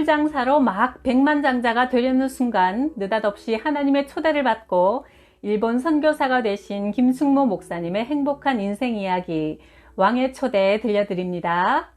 꿀장사로 막 백만장자가 되려는 순간 느닷없이 하나님의 초대를 받고 일본 선교사가 되신 김숙모 목사님의 행복한 인생 이야기 왕의 초대 들려드립니다.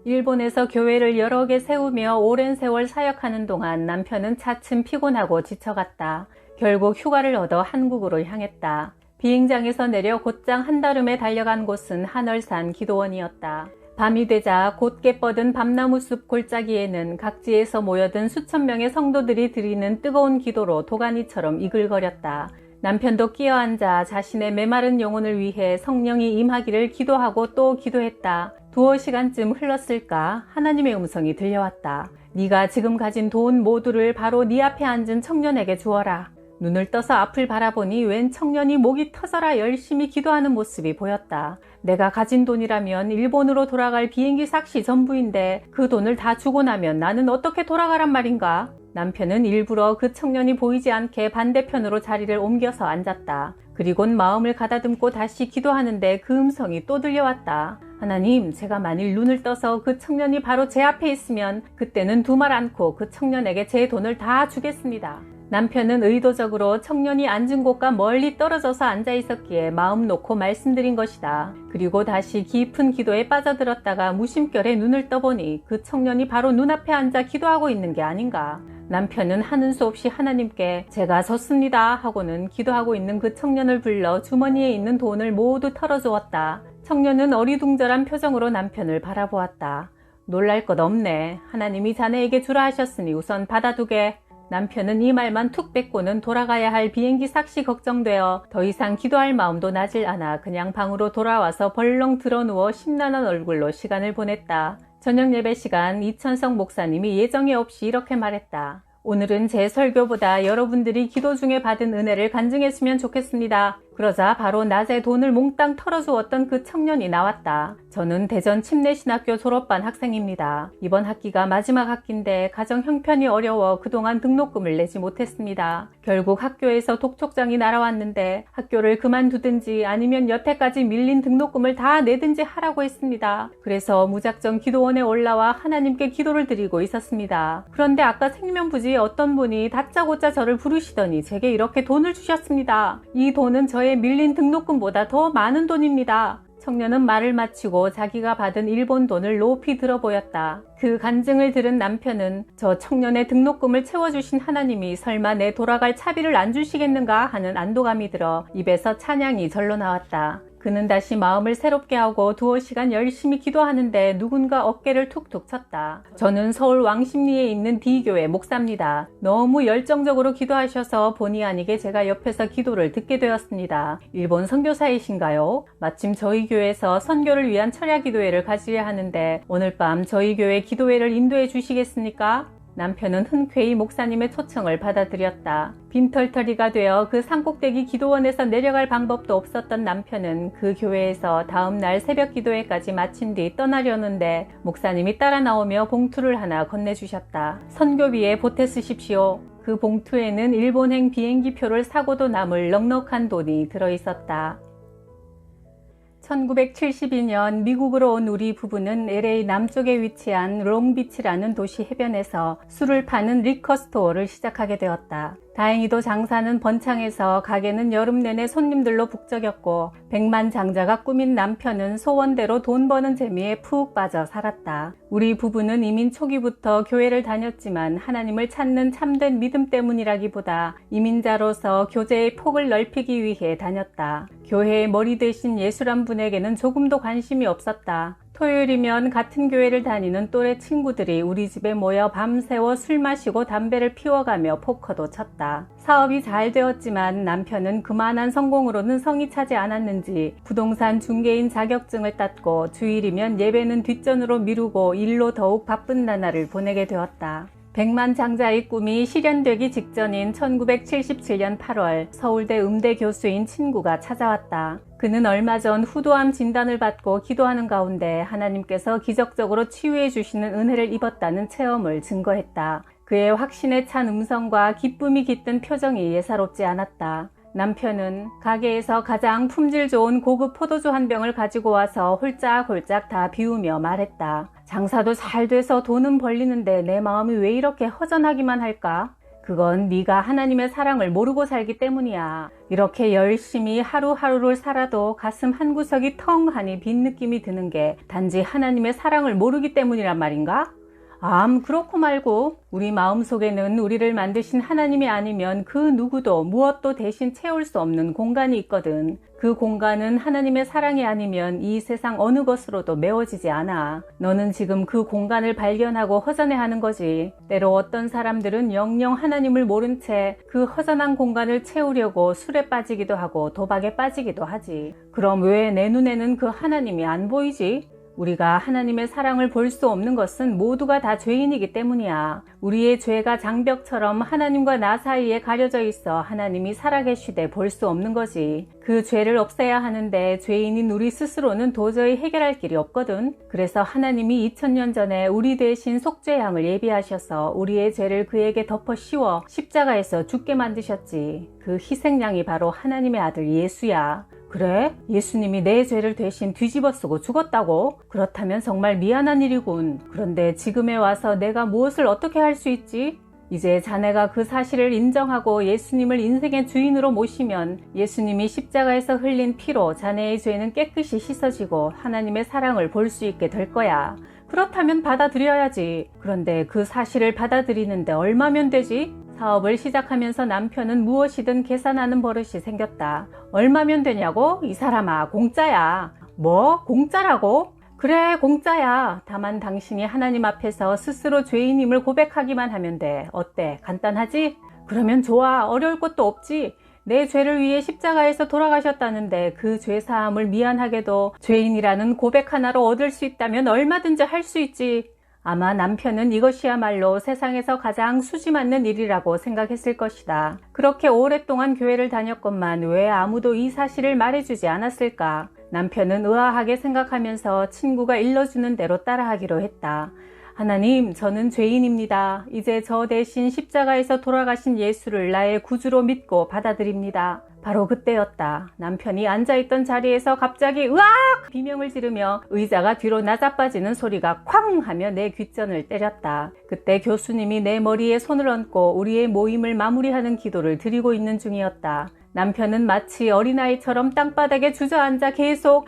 일본에서 교회를 여러 개 세우며 오랜 세월 사역하는 동안 남편은 차츰 피곤하고 지쳐갔다. 결국 휴가를 얻어 한국으로 향했다. 비행장에서 내려 곧장 한달음에 달려간 곳은 한월산 기도원이었다. 밤이 되자 곧게 뻗은 밤나무숲 골짜기에는 각지에서 모여든 수천 명의 성도들이 드리는 뜨거운 기도로 도가니처럼 이글거렸다. 남편도 끼어앉아 자신의 메마른 영혼을 위해 성령이 임하기를 기도하고 또 기도했다. 두어 시간쯤 흘렀을까 하나님의 음성이 들려왔다. 네가 지금 가진 돈 모두를 바로 네 앞에 앉은 청년에게 주어라. 눈을 떠서 앞을 바라보니 웬 청년이 목이 터져라 열심히 기도하는 모습이 보였다. 내가 가진 돈이라면 일본으로 돌아갈 비행기 삭시 전부인데 그 돈을 다 주고 나면 나는 어떻게 돌아가란 말인가? 남편은 일부러 그 청년이 보이지 않게 반대편으로 자리를 옮겨서 앉았다. 그리곤 마음을 가다듬고 다시 기도하는데 그 음성이 또 들려왔다. 하나님, 제가 만일 눈을 떠서 그 청년이 바로 제 앞에 있으면 그때는 두말 않고 그 청년에게 제 돈을 다 주겠습니다. 남편은 의도적으로 청년이 앉은 곳과 멀리 떨어져서 앉아 있었기에 마음 놓고 말씀드린 것이다. 그리고 다시 깊은 기도에 빠져들었다가 무심결에 눈을 떠보니 그 청년이 바로 눈앞에 앉아 기도하고 있는 게 아닌가. 남편은 하는 수 없이 하나님께 제가 졌습니다 하고는 기도하고 있는 그 청년을 불러 주머니에 있는 돈을 모두 털어주었다. 청년은 어리둥절한 표정으로 남편을 바라보았다. 놀랄 것 없네. 하나님이 자네에게 주라 하셨으니 우선 받아두게. 남편은 이 말만 툭 뱉고는 돌아가야 할 비행기 삭시 걱정되어 더 이상 기도할 마음도 나질 않아 그냥 방으로 돌아와서 벌렁 드러누워 심란한 얼굴로 시간을 보냈다. 저녁 예배 시간 이천석 목사님이 예정에 없이 이렇게 말했다. 오늘은 제 설교보다 여러분들이 기도 중에 받은 은혜를 간증했으면 좋겠습니다. 그러자 바로 낮에 돈을 몽땅 털어주었던 그 청년이 나왔다. 저는 대전 침례신학교 졸업반 학생입니다. 이번 학기가 마지막 학기인데 가정 형편이 어려워 그동안 등록금을 내지 못했습니다. 결국 학교에서 독촉장이 날아왔는데 학교를 그만두든지 아니면 여태까지 밀린 등록금을 다 내든지 하라고 했습니다. 그래서 무작정 기도원에 올라와 하나님께 기도를 드리고 있었습니다. 그런데 아까 생면부지 어떤 분이 다짜고짜 저를 부르시더니 제게 이렇게 돈을 주셨습니다. 이 돈은 저의 밀린 등록금보다 더 많은 돈입니다. 청년은 말을 마치고 자기가 받은 일본 돈을 높이 들어 보였다. 그 간증을 들은 남편은 저 청년의 등록금을 채워주신 하나님이 설마 내 돌아갈 차비를 안 주시겠는가 하는 안도감이 들어 입에서 찬양이 절로 나왔다. 그는 다시 마음을 새롭게 하고 두어 시간 열심히 기도하는데 누군가 어깨를 툭툭 쳤다. 저는 서울 왕십리에 있는 D교회 목사입니다. 너무 열정적으로 기도하셔서 본의 아니게 제가 옆에서 기도를 듣게 되었습니다. 일본 선교사이신가요? 마침 저희 교회에서 선교를 위한 철야 기도회를 가지려 하는데 오늘 밤 저희 교회 기도회를 인도해 주시겠습니까? 남편은 흔쾌히 목사님의 초청을 받아들였다. 빈털터리가 되어 그 산꼭대기 기도원에서 내려갈 방법도 없었던 남편은 그 교회에서 다음 날 새벽 기도회까지 마친 뒤 떠나려는데 목사님이 따라 나오며 봉투를 하나 건네주셨다. 선교비에 보태 쓰십시오. 그 봉투에는 일본행 비행기표를 사고도 남을 넉넉한 돈이 들어있었다. 1972년 미국으로 온 우리 부부는 LA 남쪽에 위치한 롱비치라는 도시 해변에서 술을 파는 리커 스토어를 시작하게 되었다. 다행히도 장사는 번창해서 가게는 여름 내내 손님들로 북적였고 백만장자가 꾸민 남편은 소원대로 돈 버는 재미에 푹 빠져 살았다. 우리 부부는 이민 초기부터 교회를 다녔지만 하나님을 찾는 참된 믿음 때문이라기보다 이민자로서 교제의 폭을 넓히기 위해 다녔다. 교회의 머리 대신 예수란 분에게는 조금도 관심이 없었다. 토요일이면 같은 교회를 다니는 또래 친구들이 우리 집에 모여 밤새워 술 마시고 담배를 피워가며 포커도 쳤다. 사업이 잘 되었지만 남편은 그만한 성공으로는 성이 차지 않았는지 부동산 중개인 자격증을 땄고 주일이면 예배는 뒷전으로 미루고 일로 더욱 바쁜 나날을 보내게 되었다. 백만장자의 꿈이 실현되기 직전인 1977년 8월 서울대 음대 교수인 친구가 찾아왔다. 그는 얼마 전 후두암 진단을 받고 기도하는 가운데 하나님께서 기적적으로 치유해 주시는 은혜를 입었다는 체험을 증거했다. 그의 확신에 찬 음성과 기쁨이 깃든 표정이 예사롭지 않았다. 남편은 가게에서 가장 품질 좋은 고급 포도주 한 병을 가지고 와서 홀짝홀짝 다 비우며 말했다. 장사도 잘 돼서 돈은 벌리는데 내 마음이 왜 이렇게 허전하기만 할까? 그건 네가 하나님의 사랑을 모르고 살기 때문이야. 이렇게 열심히 하루하루를 살아도 가슴 한구석이 텅하니 빈 느낌이 드는 게 단지 하나님의 사랑을 모르기 때문이란 말인가? 그렇고 말고 우리 마음속에는 우리를 만드신 하나님이 아니면 그 누구도 무엇도 대신 채울 수 없는 공간이 있거든. 그 공간은 하나님의 사랑이 아니면 이 세상 어느 것으로도 메워지지 않아. 너는 지금 그 공간을 발견하고 허전해하는 거지. 때로 어떤 사람들은 영영 하나님을 모른 채 그 허전한 공간을 채우려고 술에 빠지기도 하고 도박에 빠지기도 하지. 그럼 왜 내 눈에는 그 하나님이 안 보이지? 우리가 하나님의 사랑을 볼 수 없는 것은 모두가 다 죄인이기 때문이야. 우리의 죄가 장벽처럼 하나님과 나 사이에 가려져 있어 하나님이 살아계시되 볼 수 없는 거지. 그 죄를 없애야 하는데 죄인인 우리 스스로는 도저히 해결할 길이 없거든. 그래서 하나님이 2000년 전에 우리 대신 속죄양을 예비하셔서 우리의 죄를 그에게 덮어 씌워 십자가에서 죽게 만드셨지. 그 희생양이 바로 하나님의 아들 예수야. 그래? 예수님이 내 죄를 대신 뒤집어 쓰고 죽었다고? 그렇다면 정말 미안한 일이군. 그런데 지금에 와서 내가 무엇을 어떻게 할 수 있지? 이제 자네가 그 사실을 인정하고 예수님을 인생의 주인으로 모시면 예수님이 십자가에서 흘린 피로 자네의 죄는 깨끗이 씻어지고 하나님의 사랑을 볼 수 있게 될 거야. 그렇다면 받아들여야지. 그런데 그 사실을 받아들이는데 얼마면 되지? 사업을 시작하면서 남편은 무엇이든 계산하는 버릇이 생겼다. 얼마면 되냐고? 이 사람아, 공짜야. 뭐? 공짜라고? 그래, 공짜야. 다만 당신이 하나님 앞에서 스스로 죄인임을 고백하기만 하면 돼. 어때? 간단하지? 그러면 좋아. 어려울 것도 없지. 내 죄를 위해 십자가에서 돌아가셨다는데 그 죄사함을 미안하게도 죄인이라는 고백 하나로 얻을 수 있다면 얼마든지 할 수 있지. 아마 남편은 이것이야말로 세상에서 가장 수지 맞는 일이라고 생각했을 것이다. 그렇게 오랫동안 교회를 다녔건만 왜 아무도 이 사실을 말해주지 않았을까? 남편은 의아하게 생각하면서 친구가 일러주는 대로 따라하기로 했다. 하나님, 저는 죄인입니다. 이제 저 대신 십자가에서 돌아가신 예수를 나의 구주로 믿고 받아들입니다. 바로 그때였다. 남편이 앉아있던 자리에서 갑자기 으악! 비명을 지르며 의자가 뒤로 나자빠지는 소리가 쾅! 하며 내 귓전을 때렸다. 그때 교수님이 내 머리에 손을 얹고 우리의 모임을 마무리하는 기도를 드리고 있는 중이었다. 남편은 마치 어린아이처럼 땅바닥에 주저앉아 계속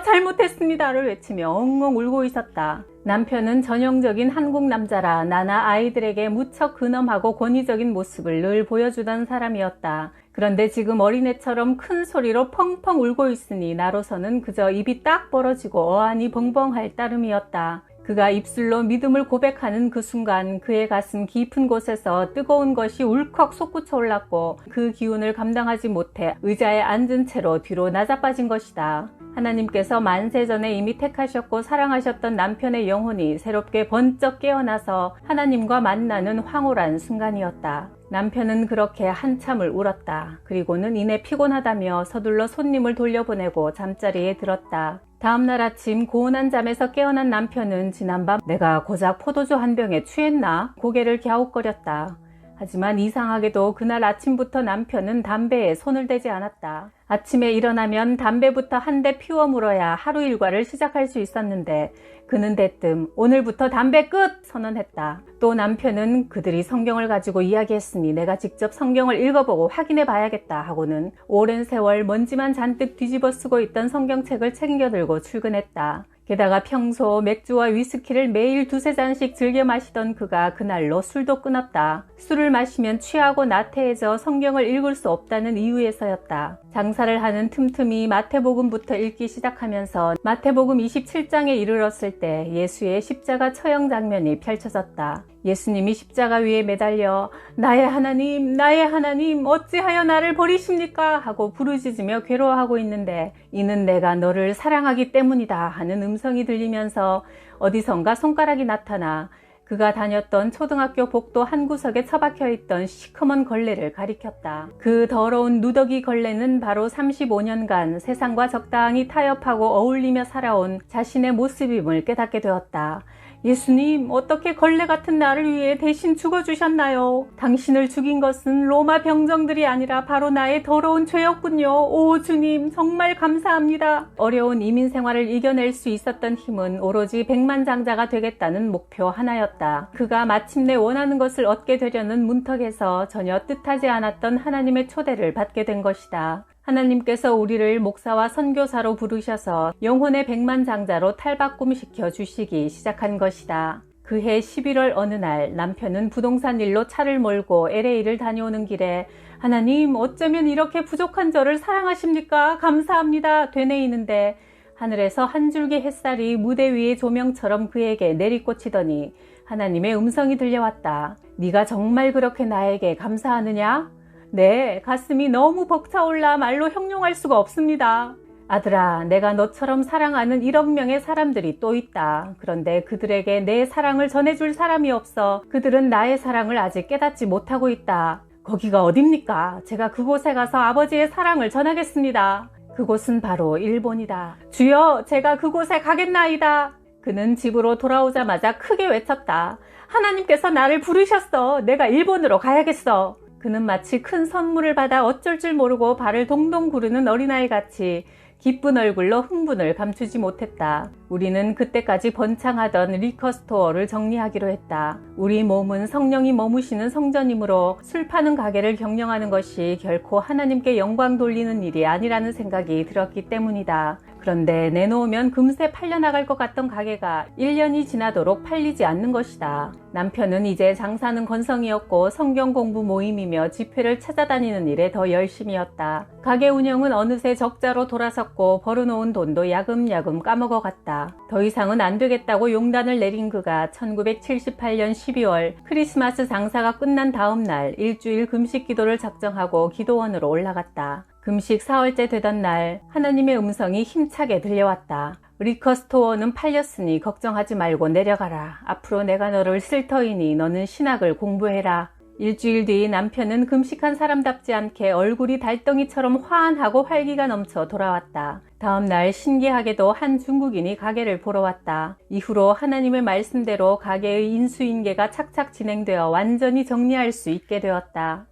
잘못했습니다를 외치며 엉엉 울고 있었다. 남편은 전형적인 한국 남자라 나나 아이들에게 무척 근엄하고 권위적인 모습을 늘 보여주던 사람이었다. 그런데 지금 어린애처럼 큰 소리로 펑펑 울고 있으니 나로서는 그저 입이 딱 벌어지고 어안이 벙벙할 따름이었다. 그가 입술로 믿음을 고백하는 그 순간 그의 가슴 깊은 곳에서 뜨거운 것이 울컥 솟구쳐 올랐고 그 기운을 감당하지 못해 의자에 앉은 채로 뒤로 나자빠진 것이다. 하나님께서 만세 전에 이미 택하셨고 사랑하셨던 남편의 영혼이 새롭게 번쩍 깨어나서 하나님과 만나는 황홀한 순간이었다. 남편은 그렇게 한참을 울었다. 그리고는 이내 피곤하다며 서둘러 손님을 돌려보내고 잠자리에 들었다. 다음날 아침 고운한 잠에서 깨어난 남편은 지난밤 내가 고작 포도주 한 병에 취했나? 고개를 갸웃거렸다. 하지만 이상하게도 그날 아침부터 남편은 담배에 손을 대지 않았다. 아침에 일어나면 담배부터 한 대 피워 물어야 하루 일과를 시작할 수 있었는데 그는 대뜸 오늘부터 담배 끝! 선언했다. 또 남편은 그들이 성경을 가지고 이야기했으니 내가 직접 성경을 읽어보고 확인해 봐야겠다 하고는 오랜 세월 먼지만 잔뜩 뒤집어 쓰고 있던 성경책을 챙겨 들고 출근했다. 게다가 평소 맥주와 위스키를 매일 두세 잔씩 즐겨 마시던 그가 그날로 술도 끊었다. 술을 마시면 취하고 나태해져 성경을 읽을 수 없다는 이유에서였다. 장사를 하는 틈틈이 마태복음부터 읽기 시작하면서 마태복음 27장에 이르렀을 때 예수의 십자가 처형 장면이 펼쳐졌다. 예수님이 십자가 위에 매달려 나의 하나님 어찌하여 나를 버리십니까? 하고 부르짖으며 괴로워하고 있는데 이는 내가 너를 사랑하기 때문이다 하는 음성이 들리면서 어디선가 손가락이 나타나 그가 다녔던 초등학교 복도 한 구석에 처박혀 있던 시커먼 걸레를 가리켰다. 그 더러운 누더기 걸레는 바로 35년간 세상과 적당히 타협하고 어울리며 살아온 자신의 모습임을 깨닫게 되었다. 예수님, 어떻게 걸레 같은 나를 위해 대신 죽어주셨나요? 당신을 죽인 것은 로마 병정들이 아니라 바로 나의 더러운 죄였군요. 오 주님, 정말 감사합니다. 어려운 이민 생활을 이겨낼 수 있었던 힘은 오로지 백만장자가 되겠다는 목표 하나였다. 그가 마침내 원하는 것을 얻게 되려는 문턱에서 전혀 뜻하지 않았던 하나님의 초대를 받게 된 것이다. 하나님께서 우리를 목사와 선교사로 부르셔서 영혼의 백만장자로 탈바꿈시켜 주시기 시작한 것이다. 그해 11월 어느 날 남편은 부동산 일로 차를 몰고 LA를 다녀오는 길에 하나님, 어쩌면 이렇게 부족한 저를 사랑하십니까? 감사합니다. 되뇌이는데 하늘에서 한 줄기 햇살이 무대 위의 조명처럼 그에게 내리꽂히더니 하나님의 음성이 들려왔다. 네가 정말 그렇게 나에게 감사하느냐? 네, 가슴이 너무 벅차올라 말로 형용할 수가 없습니다. 아들아, 내가 너처럼 사랑하는 1억 명의 사람들이 또 있다. 그런데 그들에게 내 사랑을 전해줄 사람이 없어. 그들은 나의 사랑을 아직 깨닫지 못하고 있다. 거기가 어딥니까? 제가 그곳에 가서 아버지의 사랑을 전하겠습니다. 그곳은 바로 일본이다. 주여, 제가 그곳에 가겠나이다. 그는 집으로 돌아오자마자 크게 외쳤다. 하나님께서 나를 부르셨어. 내가 일본으로 가야겠어. 그는 마치 큰 선물을 받아 어쩔 줄 모르고 발을 동동 구르는 어린아이 같이 기쁜 얼굴로 흥분을 감추지 못했다. 우리는 그때까지 번창하던 리커스토어를 정리하기로 했다. 우리 몸은 성령이 머무시는 성전이므로 술 파는 가게를 경영하는 것이 결코 하나님께 영광 돌리는 일이 아니라는 생각이 들었기 때문이다. 그런데 내놓으면 금세 팔려나갈 것 같던 가게가 1년이 지나도록 팔리지 않는 것이다. 남편은 이제 장사는 건성이었고 성경 공부 모임이며 집회를 찾아다니는 일에 더 열심이었다. 가게 운영은 어느새 적자로 돌아섰고 벌어놓은 돈도 야금야금 까먹어갔다. 더 이상은 안 되겠다고 용단을 내린 그가 1978년 12월 크리스마스 장사가 끝난 다음 날 일주일 금식 기도를 작정하고 기도원으로 올라갔다. 금식 4월째 되던 날 하나님의 음성이 힘차게 들려왔다. 리커스토어는 팔렸으니 걱정하지 말고 내려가라. 앞으로 내가 너를 쓸 터이니 너는 신학을 공부해라. 일주일 뒤 남편은 금식한 사람답지 않게 얼굴이 달덩이처럼 환하고 활기가 넘쳐 돌아왔다. 다음 날 신기하게도 한 중국인이 가게를 보러 왔다. 이후로 하나님의 말씀대로 가게의 인수인계가 착착 진행되어 완전히 정리할 수 있게 되었다.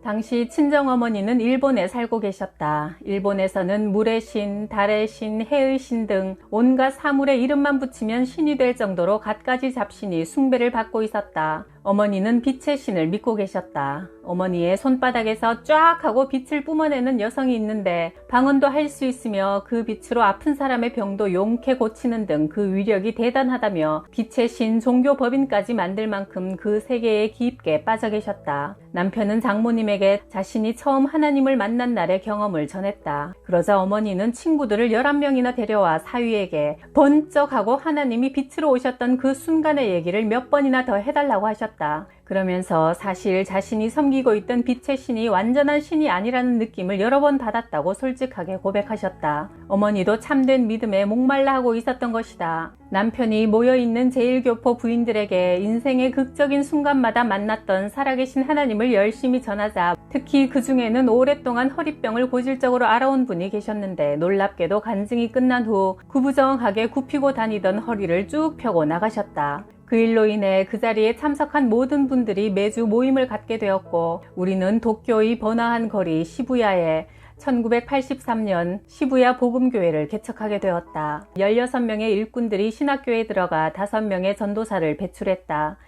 당시 친정어머니는 일본에 살고 계셨다. 일본에서는 물의 신, 달의 신, 해의 신 등 온갖 사물의 이름만 붙이면 신이 될 정도로 갖가지 잡신이 숭배를 받고 있었다. 어머니는 빛의 신을 믿고 계셨다. 어머니의 손바닥에서 쫙 하고 빛을 뿜어내는 여성이 있는데 방언도 할 수 있으며 그 빛으로 아픈 사람의 병도 용케 고치는 등 그 위력이 대단하다며 빛의 신 종교법인까지 만들 만큼 그 세계에 깊게 빠져 계셨다. 남편은 장모님에게 자신이 처음 하나님을 만난 날의 경험을 전했다. 그러자 어머니는 친구들을 11명이나 데려와 사위에게 번쩍하고 하나님이 빛으로 오셨던 그 순간의 얘기를 몇 번이나 더 해달라고 하셨다. 그러면서 사실 자신이 섬기고 있던 빛의 신이 완전한 신이 아니라는 느낌을 여러 번 받았다고 솔직하게 고백하셨다. 어머니도 참된 믿음에 목말라 하고 있었던 것이다. 남편이 모여있는 제1교포 부인들에게 인생의 극적인 순간마다 만났던 살아계신 하나님을 열심히 전하자 특히 그 중에는 오랫동안 허리병을 고질적으로 앓아온 분이 계셨는데 놀랍게도 간증이 끝난 후 구부정하게 굽히고 다니던 허리를 쭉 펴고 나가셨다. 그 일로 인해 그 자리에 참석한 모든 분들이 매주 모임을 갖게 되었고 우리는 도쿄의 번화한 거리 시부야에 1983년 시부야 복음교회를 개척하게 되었다. 16명의 일꾼들이 신학교에 들어가 5명의 전도사를 배출했다.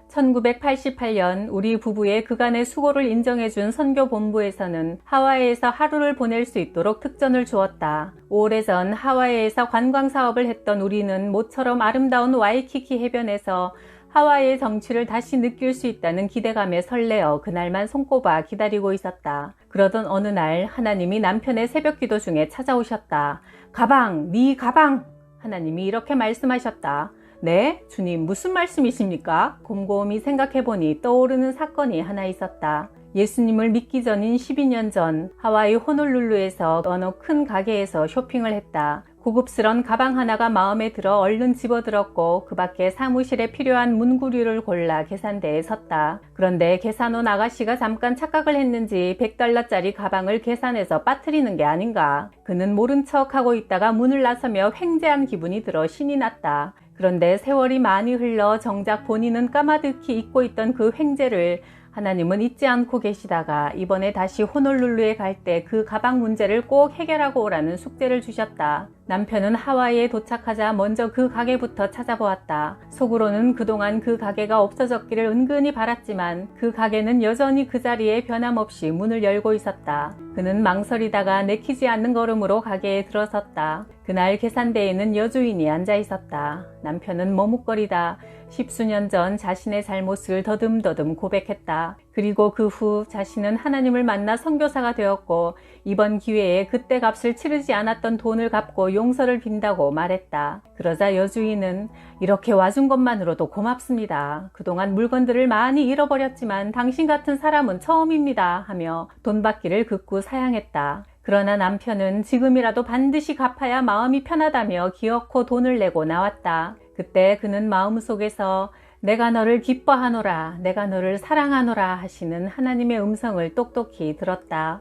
1988년 우리 부부의 그간의 수고를 인정해준 선교본부에서는 하와이에서 하루를 보낼 수 있도록 특전을 주었다. 오래전 하와이에서 관광사업을 했던 우리는 모처럼 아름다운 와이키키 해변에서 하와이의 정취를 다시 느낄 수 있다는 기대감에 설레어 그날만 손꼽아 기다리고 있었다. 그러던 어느 날 하나님이 남편의 새벽기도 중에 찾아오셨다. 가방, 네 가방! 하나님이 이렇게 말씀하셨다. 네? 주님 무슨 말씀이십니까? 곰곰이 생각해보니 떠오르는 사건이 하나 있었다. 예수님을 믿기 전인 12년 전 하와이 호놀룰루에서 어느 큰 가게에서 쇼핑을 했다. 고급스런 가방 하나가 마음에 들어 얼른 집어들었고 그 밖에 사무실에 필요한 문구류를 골라 계산대에 섰다. 그런데 계산원 아가씨가 잠깐 착각을 했는지 $100짜리 가방을 계산해서 빠뜨리는 게 아닌가. 그는 모른 척하고 있다가 문을 나서며 횡재한 기분이 들어 신이 났다. 그런데 세월이 많이 흘러 정작 본인은 까마득히 잊고 있던 그 횡재를 하나님은 잊지 않고 계시다가 이번에 다시 호놀룰루에 갈 때 그 가방 문제를 꼭 해결하고 오라는 숙제를 주셨다. 남편은 하와이에 도착하자 먼저 그 가게부터 찾아보았다. 속으로는 그동안 그 가게가 없어졌기를 은근히 바랐지만 그 가게는 여전히 그 자리에 변함없이 문을 열고 있었다. 그는 망설이다가 내키지 않는 걸음으로 가게에 들어섰다. 그날 계산대에는 여주인이 앉아 있었다. 남편은 머뭇거리다 10수년 전 자신의 잘못을 더듬더듬 고백했다. 그리고 그 후 자신은 하나님을 만나 선교사가 되었고 이번 기회에 그때 값을 치르지 않았던 돈을 갚고 용서를 빈다고 말했다. 그러자 여주인은 이렇게 와준 것만으로도 고맙습니다. 그동안 물건들을 많이 잃어버렸지만 당신 같은 사람은 처음입니다 하며 돈 받기를 극구 사양했다. 그러나 남편은 지금이라도 반드시 갚아야 마음이 편하다며 기어코 돈을 내고 나왔다. 그때 그는 마음속에서 내가 너를 기뻐하노라, 내가 너를 사랑하노라 하시는 하나님의 음성을 똑똑히 들었다.